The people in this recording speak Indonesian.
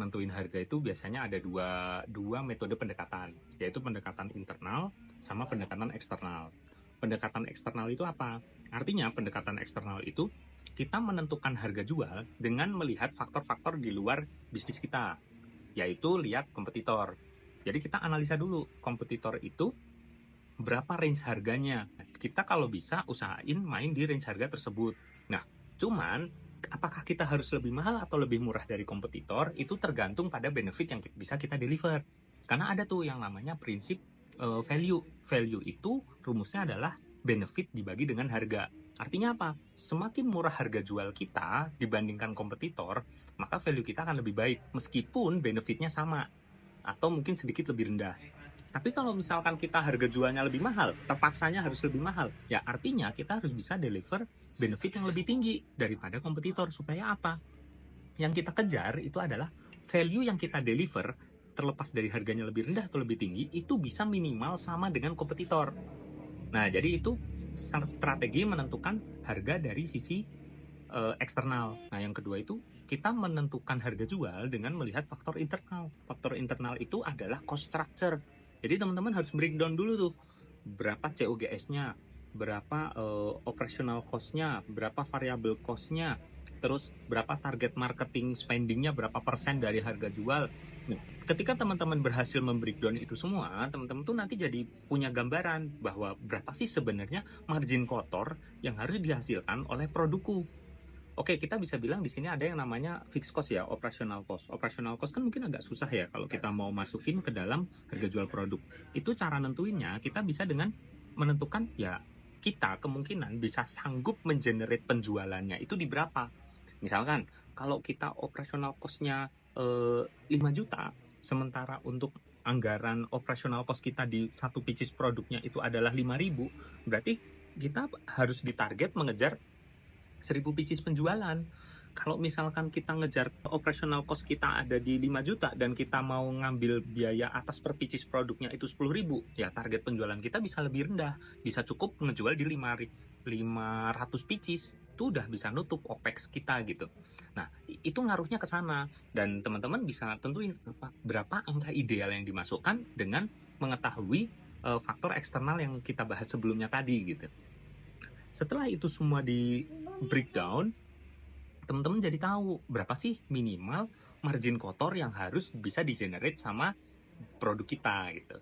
nentuin harga itu biasanya ada dua metode pendekatan, yaitu pendekatan internal sama pendekatan eksternal. Pendekatan eksternal itu apa? Artinya pendekatan eksternal itu kita menentukan harga jual dengan melihat faktor-faktor di luar bisnis kita, yaitu lihat kompetitor. Jadi kita analisa dulu kompetitor itu berapa range harganya. Kita kalau bisa usahain main di range harga tersebut. Nah, cuman apakah kita harus lebih mahal atau lebih murah dari kompetitor, itu tergantung pada benefit yang bisa kita deliver. Karena ada tuh yang namanya prinsip value. Value itu rumusnya adalah benefit dibagi dengan harga. Artinya apa? Semakin murah harga jual kita dibandingkan kompetitor, maka value kita akan lebih baik, meskipun benefitnya sama, atau mungkin sedikit lebih rendah. Tapi kalau misalkan kita harga jualnya lebih mahal, terpaksanya harus lebih mahal, ya artinya kita harus bisa deliver benefit yang lebih tinggi daripada kompetitor. Supaya apa? Yang kita kejar itu adalah value yang kita deliver, terlepas dari harganya lebih rendah atau lebih tinggi, itu bisa minimal sama dengan kompetitor. Nah, jadi itu strategi menentukan harga dari sisi eksternal. Nah, yang kedua itu kita menentukan harga jual dengan melihat faktor internal. Faktor internal itu adalah cost structure. Jadi teman-teman harus breakdown dulu tuh, berapa COGS-nya, berapa operational cost-nya, berapa variable cost-nya, terus berapa target marketing spending-nya, berapa persen dari harga jual. Nah, ketika teman-teman berhasil membreakdown itu semua, teman-teman tuh nanti jadi punya gambaran bahwa berapa sih sebenarnya margin kotor yang harus dihasilkan oleh produkku. Oke, kita bisa bilang di sini ada yang namanya fixed cost ya, operational cost. Operational cost kan mungkin agak susah ya kalau kita mau masukin ke dalam harga jual produk. Itu cara nentuinnya, kita bisa dengan menentukan ya, kita kemungkinan bisa sanggup mengenerate penjualannya itu di berapa. Misalkan, kalau kita operational cost-nya 5 juta, sementara untuk anggaran operational cost kita di satu pieces produknya itu adalah 5.000, berarti kita harus ditarget mengejar 1.000 pieces penjualan. Kalau misalkan kita ngejar operational cost kita ada di 5 juta dan kita mau ngambil biaya atas per pieces produknya itu 10.000, ya target penjualan kita bisa lebih rendah. Bisa cukup ngejual di 500 pieces. Itu udah bisa nutup OPEX kita gitu. Nah, itu ngaruhnya ke sana. Dan teman-teman bisa tentuin berapa angka ideal yang dimasukkan dengan mengetahui faktor eksternal yang kita bahas sebelumnya tadi gitu. Setelah itu semua di breakdown, teman-teman jadi tahu berapa sih minimal margin kotor yang harus bisa di-generate sama produk kita gitu.